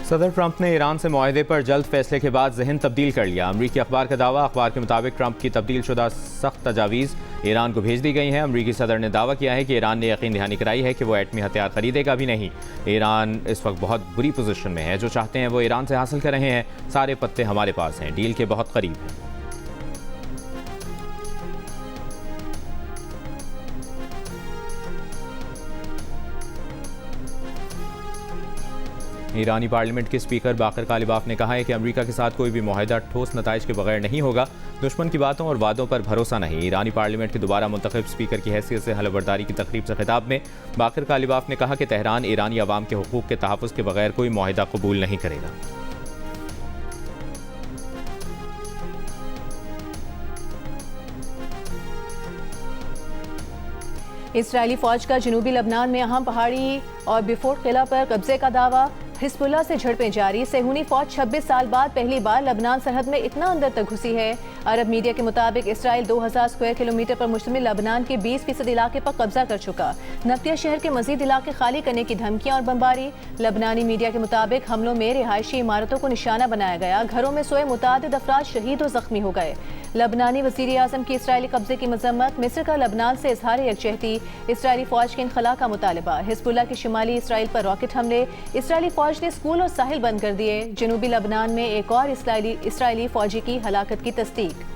सदर ट्रंप ने ईरान से मुआहदे पर जल्द फैसले के बाद जहन तब्दील कर लिया। अमरीकी अखबार का दावा। अखबार के मुताबिक ट्रंप की तब्दील शुदा सख्त तजावीज़ ईरान को भेज दी गई हैं। अमरीकी सदर ने दावा किया है कि ईरान ने यकीन दहानी कराई है कि वो एटमी हथियार खरीदेगा भी नहीं। ईरान इस वक्त बहुत बुरी पोजीशन में है। जो चाहते हैं वो ईरान से हासिल कर रहे हैं। सारे पत्ते हमारे पास हैं, डील के बहुत करीब हैं। ईरानी पार्लियामेंट के स्पीकर बाकर कालिबाफ ने कहा है कि अमेरिका के साथ कोई भी मुआहदा ठोस नताइज के बगैर नहीं होगा। दुश्मन की बातों और वादों पर भरोसा नहीं। ईरानी पार्लियामेंट के दोबारा मुंतखब स्पीकर की हैसियत से हलफबरदारी की तकरीब से खिताब में बाकर कालिबाफ ने कहा कि तेहरान ईरानी अवाम के हुकूक के तहफ़्फ़ुज़ के बगैर कोई मुआहदा कबूल नहीं करेगा। इस्राएली फौज का जनूबी लबनान में अहम पहाड़ी और बिफोर्ट किला पर कब्जे का दावा। हिजबुल्लाह से झड़पें जारी। सेहूनी फौज 26 साल बाद पहली बार लबनान सरहद में इतना अंदर तक घुसी है। अरब मीडिया के मुताबिक इसराइल 2000 स्क्वायर किलोमीटर पर मुश्तमिल लबनान के 20% इलाके पर कब्जा कर चुका। नफ्तिया शहर के मजीद इलाके खाली करने की धमकियां और बमबारी। लबनानी मीडिया के मुताबिक हमलों में रिहायशी इमारतों को निशाना बनाया गया। घरों में सोए मुतादिद अफराद शहीद और जख्मी हो गए। लबनानी वज़ीर आज़म की इसराइली कब्जे की मजम्मत। मिस्र का लबनान से इजहार यकजहती। इसराइली फौज के इनखला का मुतालबा। हिजबुल्लाह के शिमाली इसराइल पर रॉकेट हमले। इसराइली फौज ने स्कूल और साहिल बंद कर दिए। जनूबी लबनान में एक और इसराइली फौजी की हलाकत की तस्दीक।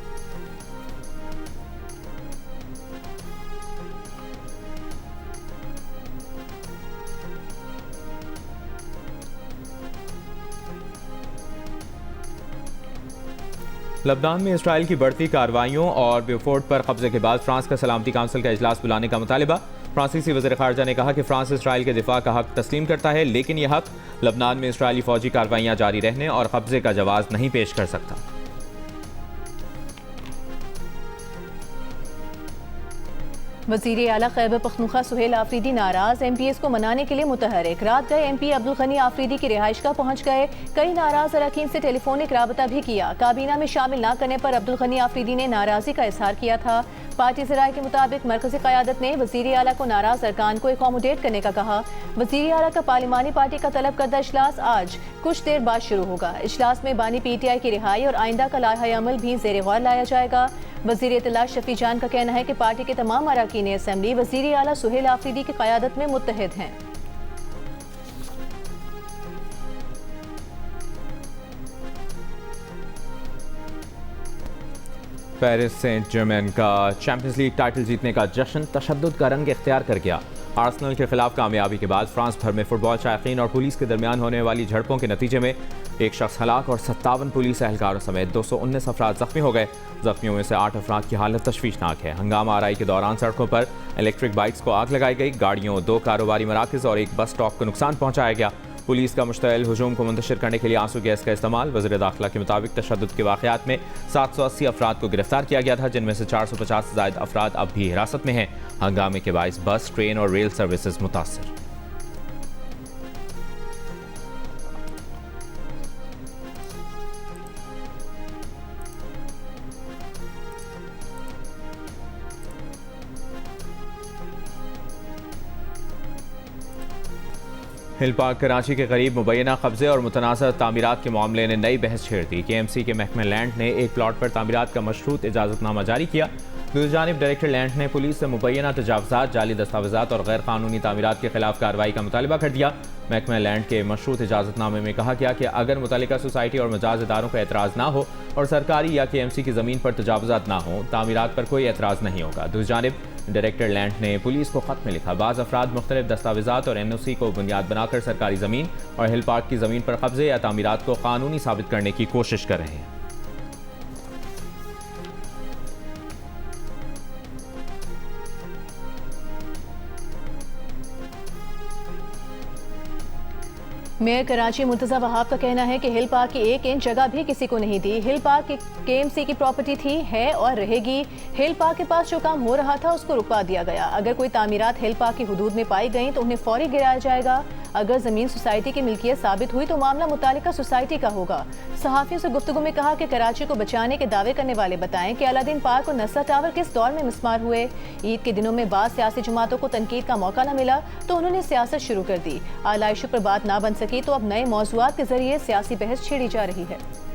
लबनान में इसराइल की बढ़ती कार्रवाइयों और बेफोर्ट पर कब्जे के बाद फ्रांस का सलामती काउंसिल का इजलास बुलाने का मुतालबा। फ्रांसीसी वज़ीर ख़ारजा ने कहा कि फ्रांस इसराइल के दिफा का हक तस्लीम करता है, लेकिन यह हक लबनान में इसराइली फौजी कार्रवाइयाँ जारी रहने और कब्जे का जवाज़ नहीं पेश कर सकता। वज़ीर आला खैबर पख्तूनख्वा सुहेल आफरीदी नाराज। MPs को मनाने के लिए मुतहरिक। रात गए MP अब्दुल गनी आफरीदी की रिहाइश गाह पहुंच गए। कई नाराज अरकान से टेलीफोनिक राबता भी किया। काबीना में शामिल न करने पर अब्दुल गनी आफरीदी ने नाराजी का इजहार किया था। पार्टी ज़राए के मुताबिक मरकज़ी क़यादत ने वज़ीर आला को नाराज अरकान को एकोमोडेट करने का कहा। वज़ीर आला का पार्लिमानी पार्टी का तलब करदा इजलास आज कुछ देर बाद शुरू होगा। इजलास में बानी PTI की रिहाई और आइंदा का लाहे अमल भी ज़ेर गौर लाया जाएगा। वज़ीर इत्तलात शफी जान का कहना है कि पार्टी के तमाम अरकान असेंबली वज़ीर आला सुहेल आफरीदी की क़यादत में मुत्तहिद हैं। पेरिस सेंट जर्मेन का चैंपियंस लीग टाइटल जीतने का जश्न तशद्दुद का रंग इख्तियार कर गया। आर्सेनल के खिलाफ कामयाबी के बाद फ्रांस भर में फुटबॉल शायकीन और पुलिस के दरमियान होने वाली झड़पों के नतीजे में एक शख्स हलाक और 57 पुलिस एहलकारों समेत 219 अफराद जख्मी हो गए। जख्मियों में से 8 अफराद की हालत तशवीशनाक है। हंगामा आराई के दौरान सड़कों पर इलेक्ट्रिक बाइक्स को आग लगाई गई। गाड़ियों, 2 कारोबारी मराकज़ और एक बस स्टॉप को नुकसान पहुंचाया गया। पुलिस का मुश्तइल हुजूम को मुंतशिर करने के लिए आंसू गैस का इस्तेमाल। वज़ीर दाखिला के मुताबिक तशद्दुद के वाक़यात में 780 अफराद को गिरफ्तार किया गया था, जिनमें से 450 से ज़ायद अफराद अब भी हिरासत में हैं। हंगामे के बाइस बस, ट्रेन और रेल सर्विसेज मुतासर। हिल पार्क कराची के करीब मुबैना कब्जे और मुतनाज़ तामीरात के मामले ने नई बहस छेड़ दी। KMC के महकमे लैंड ने एक प्लॉट पर तामीरात का मशरूत इजाज़तनामा जारी किया। दूसरी जानिब डायरेक्टर लैंड ने पुलिस से मुबैना तजावज़ात, जाली दस्तावेज़ात और गैर कानूनी तामीरात के खिलाफ कार्रवाई का मुतालबा कर दिया। महकमा लैंड के मशरूत इजाज़तनामे में कहा गया कि अगर मुतल्लिका सोसाइटी और मजाज इदारों का एतराज़ ना हो और सरकारी या KMC की ज़मीन पर तजावज़ात ना हो, तामीरात पर कोई एतराज़ नहीं होगा। दूसरी जानिब डायरेक्टर लैंड ने पुलिस को खत में लिखा, बाज़ अफराद मुख्तलिफ दस्तावेज़ात और NOC को बुनियाद बनाकर सरकारी ज़मीन और हिल पार्क की ज़मीन पर कब्जे या तामीरात को कानूनी साबित करने की कोशिश कर रहे हैं। मेयर कराची मुर्तज़ा वहाब का कहना है कि हिल पार्क की 1 इंच जगह भी किसी को नहीं दी। हिल पार्क KMC की प्रॉपर्टी थी, है और रहेगी। हिल पार्क के पास जो काम हो रहा था उसको रुकवा दिया गया। अगर कोई तामीरात हिल पार्क की हुदूद में पाई गई तो उन्हें फौरी गिराया जाएगा। अगर जमीन सोसाइटी की मिल्कियत साबित हुई तो मामला मुतालिका सोसाइटी का होगा। सहाफियों से गुफ्तगू में कहा कि कराची को बचाने के दावे करने वाले बताएं कि अलादीन पार्क और नस्र टावर किस दौर में मिसमार हुए। ईद के दिनों में बाद सियासी जमातों को तनकीद का मौका न मिला तो उन्होंने सियासत शुरू कर दी। आला इशू पर बात ना बन सकी तो अब नए मौज़ूआत के जरिए सियासी बहस छेड़ी जा रही है।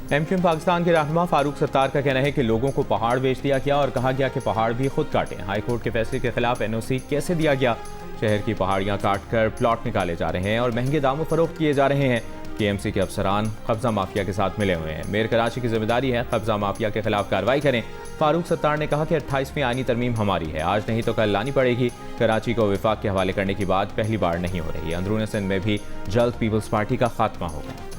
एमक्यूएम पाकिस्तान के रहनुमा फारूक सत्तार का कहना है कि लोगों को पहाड़ बेच दिया गया और कहा गया कि पहाड़ भी खुद काटें। हाईकोर्ट के फैसले के खिलाफ एनओसी कैसे दिया गया? शहर की पहाड़ियां काटकर प्लॉट निकाले जा रहे हैं और महंगे दामों फरोख्त किए जा रहे हैं। केएमसी के अफसरान कब्जा माफिया के साथ मिले हुए हैं। मेयर कराची की जिम्मेदारी है कब्जा माफिया के खिलाफ कार्रवाई करें। फारूक सत्तार ने कहा कि 28वीं आईनी तरमीम हमारी है, आज नहीं तो कल लानी पड़ेगी। कराची को विफाक के हवाले करने की बात पहली बार नहीं हो रही। अंदरूनी सिंध में भी जल्द पीपल्स पार्टी का खात्मा होगा।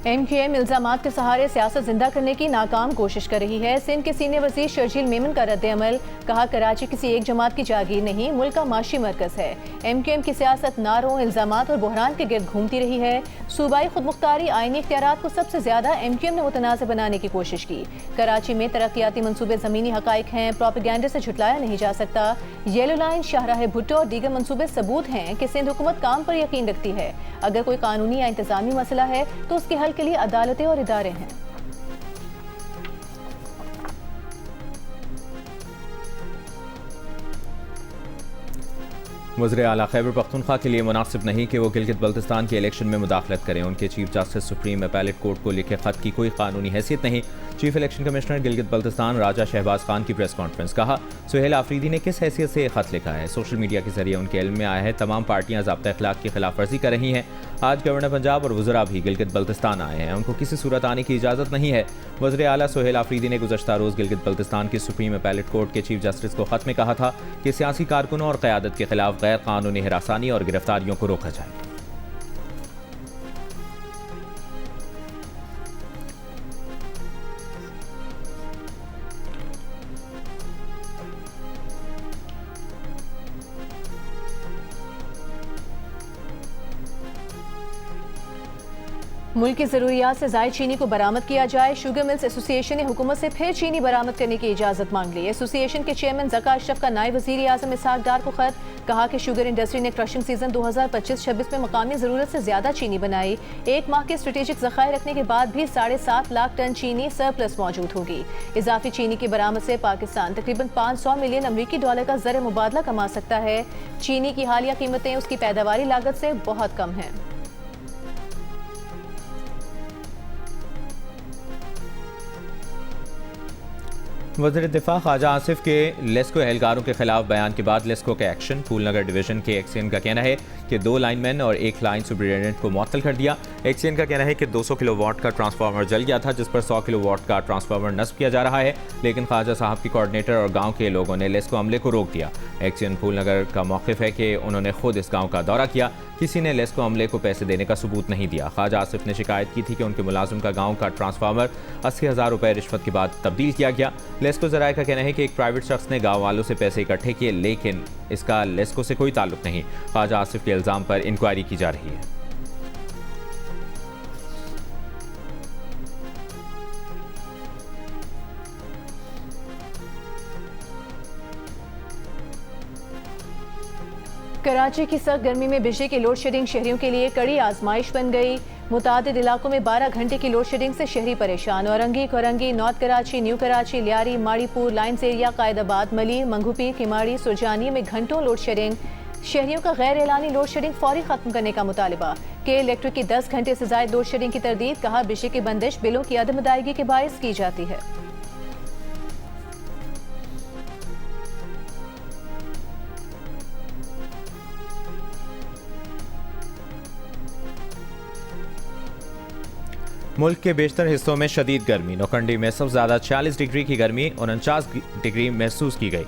एमक्यूएम इल्जामात के सहारे सियासत जिंदा करने की नाकाम कोशिश कर रही है। सिंध के सीनियर वजीर शर्जील मेमन का रद्द अमल, कहा कराची किसी एक जमात की जागीर नहीं, मुल्क का माशी मरकज है। एमक्यूएम की सियासत नारों, इल्जामात और बहरान के गिर्द घूमती रही है। सूबाई खुदमुख्तारी आईनी इख्तियारात को सबसे ज्यादा एमक्यूएम ने मुतनाज़ बनाने की कोशिश की। कराची में तरक्याती मनसूबे ज़मीनी हकाइक हैं, प्रोपेगेंडे से झुटलाया नहीं जा सकता। येलो लाइन, शाहराह भुट्टो और दीगर मनसूबे सबूत हैं कि सिंध हुकूमत काम पर यकीन रखती है। अगर कोई कानूनी या इंतजामी मसला है तो उसके हल के लिए अदालतें और इदारे हैं। वज़ीर आला खैबर पख्तूनख्वा के लिए मुनासिब नहीं कि वो गिलगित बल्तिस्तान के इलेक्शन में मुदाखलत करें। उनके chief justice supreme appellate court को लिखे खत की कोई कानूनी हैसियत नहीं। Chief election commissioner Gilgit Baltistan Raja Shahbaz Khan की प्रेस कॉन्फ्रेंस, कहा सुहेल आफरीदी ने किस हैसियत से खत लिखा है? सोशल मीडिया के जरिए उनके इल्म में आया है तमाम पार्टियां ज़ाब्ता अखलाक की खिलाफ वर्जी कर रही हैं। आज गवर्नर पंजाब और वज़रा भी गिलगित बल्तिस्तान आए हैं, उनको किसी सूरत आने की इजाज़त नहीं है। वज़ीर आला सुहेल आफरीदी ने गुज़श्ता रोज़ गिलगित बल्तिस्तान की सुप्रीम अपीलेट कोर्ट के चीफ जस्टिस को खत में कहा था कि सियासी कारकुनों और क़यादत के खिलाफ गैर कानूनी हिरासानी और गिरफ्तारियों को रोका जाए। मुल्क की ज़रूरियात से ज़ायद चीनी को बरामद किया जाए। शुगर मिल्स एसोसिएशन ने हुकूमत से फिर चीनी बरामद करने की इजाज़त मांग ली। एसोसिएशन के चेयरमैन ज़का अशरफ का नायब वज़ीर आज़म इसहाक डार को खत, कहा कि शुगर इंडस्ट्री ने क्रशिंग सीजन 2025-26 में मकामी ज़रूरत से ज़्यादा चीनी बनाई। एक माह के स्ट्रेटेजिक ज़खायर रखने के बाद भी 7.5 लाख टन चीनी सरप्लस मौजूद होगी। इजाफी चीनी की बरामद से पाकिस्तान तकरीबन 500 मिलियन अमरीकी डॉलर का ज़र मुबादला कमा सकता है। चीनी की हालिया कीमतें उसकी पैदावारी लागत से बहुत कम हैं। वज़ीर दिफा ख्वाजा आसिफ के लेस्को एहलकारों के खिलाफ बयान के बाद लेस्को के एक्शन। फूलनगर डिवीजन के एक्सीएन का कहना है कि 2 लाइनमैन और 1 लाइन सुपरिटेंडेंट को मुअत्तल कर दिया। एक्सीएन का कहना है कि 200 किलोवाट का ट्रांसफार्मर जल गया था, जिस पर 100 किलोवाट का ट्रांसफार्मर नस्ब किया जा रहा है, लेकिन ख्वाजा साहब की कोऑर्डिनेटर और गाँव के लोगों ने लेस्को अमले को रोक दिया। एक्सीएन फूलनगर का मौक़िफ़ है कि उन्होंने खुद इस गाँव का दौरा किया, किसी ने लेस्को अमले को पैसे देने का सबूत नहीं दिया। ख्वाजा आसिफ ने शिकायत की थी कि उनके मुलाजिम का गाँव का ट्रांसफार्मर 80,000 रुपये रिश्वत के बाद तब्दील किया गया। लेस्को ज़राए का कहना है कि एक प्राइवेट शख्स ने गाँव वालों से पैसे इकट्ठे किए, लेकिन इसका लेस्को से कोई ताल्लुक नहीं। ख्वाजा आसिफ के इल्ज़ाम पर इंक्वायरी की जा रही है। कराची की सख्त गर्मी में बिजली की लोड शेडिंग शहरियों के लिए कड़ी आजमाइश बन गई। मुतादिद इलाकों में 12 घंटे की लोड शेडिंग से शहरी परेशान। Orangi, Korangi, north Karachi, new Karachi, Lyari, Mauripur, lines area, Quaidabad, Malir, Manghopir, Kimadi, Surjani में घंटों लोड शेडिंग। शहरियों का गैर एलानी लोड शेडिंग फौरी खत्म करने का मुतालबा। के इलेक्ट्रिक की 10 घंटे से ज्यादा लोड शेडिंग की तरदीद, कहा बिजली की बंदिश बिलों की अदम अदायगी के बायस की जाती है। मुल्क के बेशतर हिस्सों में शदीद गर्मी। नौकंडी में सबसे ज़्यादा 40 डिग्री की गर्मी, 49 डिग्री महसूस की गई।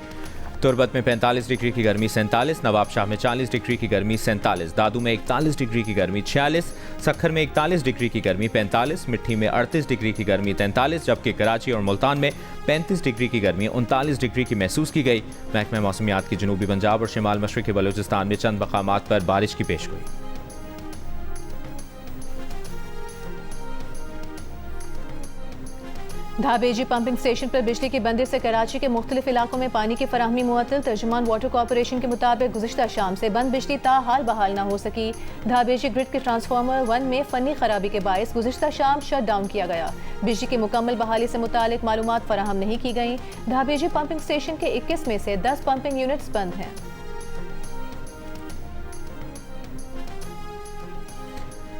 तुर्बत में 45 डिग्री की गर्मी 47, नवाबशाह में 40 डिग्री की गर्मी 47, दादू में 41 डिग्री की गर्मी 46, सखर में 41 डिग्री की गर्मी 45, मिट्टी में 38 डिग्री की गर्मी 43, जबकि कराची और मुल्तान में 35 डिग्री की गर्मी 39 डिग्री की महसूस की गई। महकमा मौसमियात की जनूबी पंजाब और शिमाल मशरक़ी बलूचिस्तान में चंद मकामात पर बारिश की पेशगोई। धाबेजी पंपिंग स्टेशन पर बिजली की बंदिश से कराची के मुख्तलिफ इलाकों में पानी की फराहमी मुअत्तल। तर्जुमान वाटर कॉरपोरेशन के मुताबिक गुज़िश्ता शाम से बंद बिजली ताहाल बहाल न हो सकी। धाबेजी ग्रिड के ट्रांसफार्मर 1 में फनी खराबी के बायस गुज़िश्ता शाम शट डाउन किया गया। बिजली की मुकम्मल बहाली से मुतालिक मालूमात फराहम नहीं की गई। धाबेजी पंपिंग स्टेशन के 21 में से 10 पंपिंग यूनिट्स बंद हैं।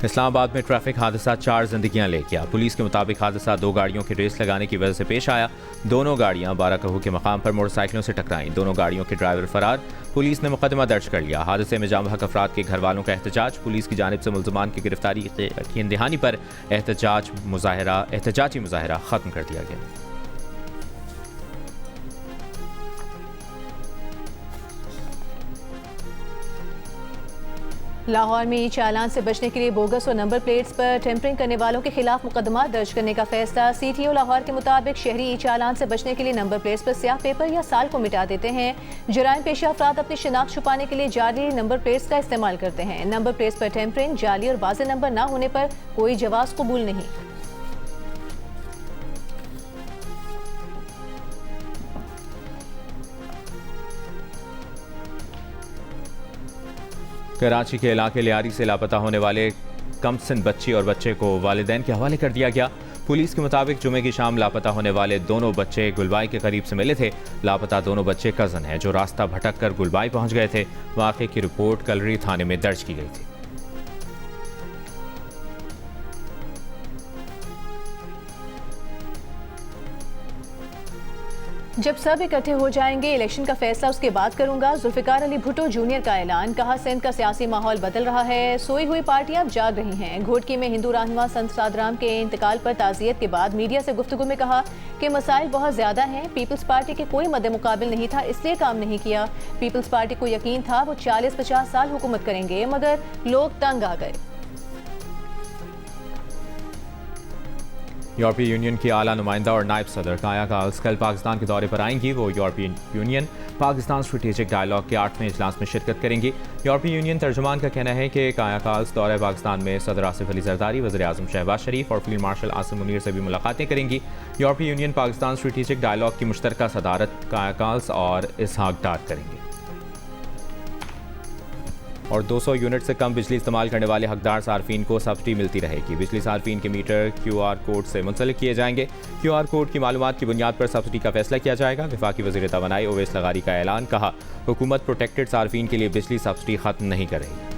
इस्लामाबाद में ट्रैफिक हादसा 4 जिंदगियां ले गया। पुलिस के मुताबिक हादसा 2 गाड़ियों की रेस लगाने की वजह से पेश आया। दोनों गाड़ियां बाराकहू के मकाम पर मोटरसाइकिलों से टकराईं। दोनों गाड़ियों के ड्राइवर फरार। पुलिस ने मुकदमा दर्ज कर लिया। हादसे में जाम हक अफराद के घर वालों का एहतजाज। पुलिस की जानिब से मुल्ज़मान की गिरफ्तारी की यकीन दहानी पर एहतजाजी मुजाहरा खत्म कर दिया गया। लाहौर में ई चालान से बचने के लिए बोगस और नंबर प्लेट्स पर टेम्परिंग करने वालों के खिलाफ मुकदमा दर्ज करने का फैसला। CTO लाहौर के मुताबिक शहरी ई चालान से बचने के लिए नंबर प्लेट्स पर स्याह पेपर या साल को मिटा देते हैं। जराइम पेशा अफराद अपनी शिनाख्त छुपाने के लिए जाली नंबर प्लेट्स का इस्तेमाल करते हैं। नंबर प्लेट्स पर टेम्परिंग, जाली और वाज़ेह नंबर न होने पर कोई जवाब कबूल नहीं। कराची के इलाके लियारी से लापता होने वाले कमसिन बच्ची और बच्चे को वालिदैन के हवाले कर दिया गया। पुलिस के मुताबिक जुमे की शाम लापता होने वाले दोनों बच्चे गुलबाई के करीब से मिले थे। लापता दोनों बच्चे कज़न हैं जो रास्ता भटक कर गुलबाई पहुंच गए थे। वाक़े की रिपोर्ट कलरी थाने में दर्ज की गई थी। जब सब इकट्ठे हो जाएंगे इलेक्शन का फैसला उसके बाद करूंगा। जुल्फिकार अली भुट्टो जूनियर का ऐलान। कहा सिंध का सियासी माहौल बदल रहा है, सोई हुई पार्टियां अब जाग रही हैं। घोटकी में हिंदू रहनुमा संत सादराम के इंतकाल पर ताज़ियत के बाद मीडिया से गुफ्तगू में कहा कि मसाइल बहुत ज्यादा हैं। पीपल्स पार्टी के कोई मद्दे मुकाबिल नहीं था, इसलिए काम नहीं किया। पीपल्स पार्टी को यकीन था वो 40-50 साल हुकूमत करेंगे, मगर लोग तंग आ गए। यूरोपीय यूनियन की आला नुमाइंदा और नायब सदर काया काल्स कल पाकिस्तान के दौरे पर आएंगी। वो यूरोपीय यूनियन पाकिस्तान स्ट्रेटेजिक डायलॉग के 8वें इजलास में शिरकत करेंगी। यूरोपीय यूनियन तर्जुमान का कहना है कि काया काल्स दौरे पाकिस्तान में सदर आसिफ अली जरदारी, वज़ीर-ए-आज़म शहबाज शरीफ और फील्ड मार्शल आसिम मुनीर से भी मुलाकातें करेंगी। यूरोपीय यूनियन पाकिस्तान स्ट्रेटेजिक डायलॉग की मुश्तरका सदारत काया काल्स और इसहाक डार करेंगे। और 200 यूनिट से कम बिजली इस्तेमाल करने वाले हकदार सार्फिन को सब्सिडी मिलती रहेगी। बिजली सार्फिन के मीटर QR कोड से मुंसलिक किए जाएंगे। QR कोड की मालूमात की बुनियाद पर सब्सिडी का फैसला किया जाएगा। वफाकी वज़ीर तवानाई ओवैस लगारी का ऐलान। कहा हुकूमत प्रोटेक्टेड सार्फिन के लिए बिजली सब्सिडी खत्म नहीं करेगी।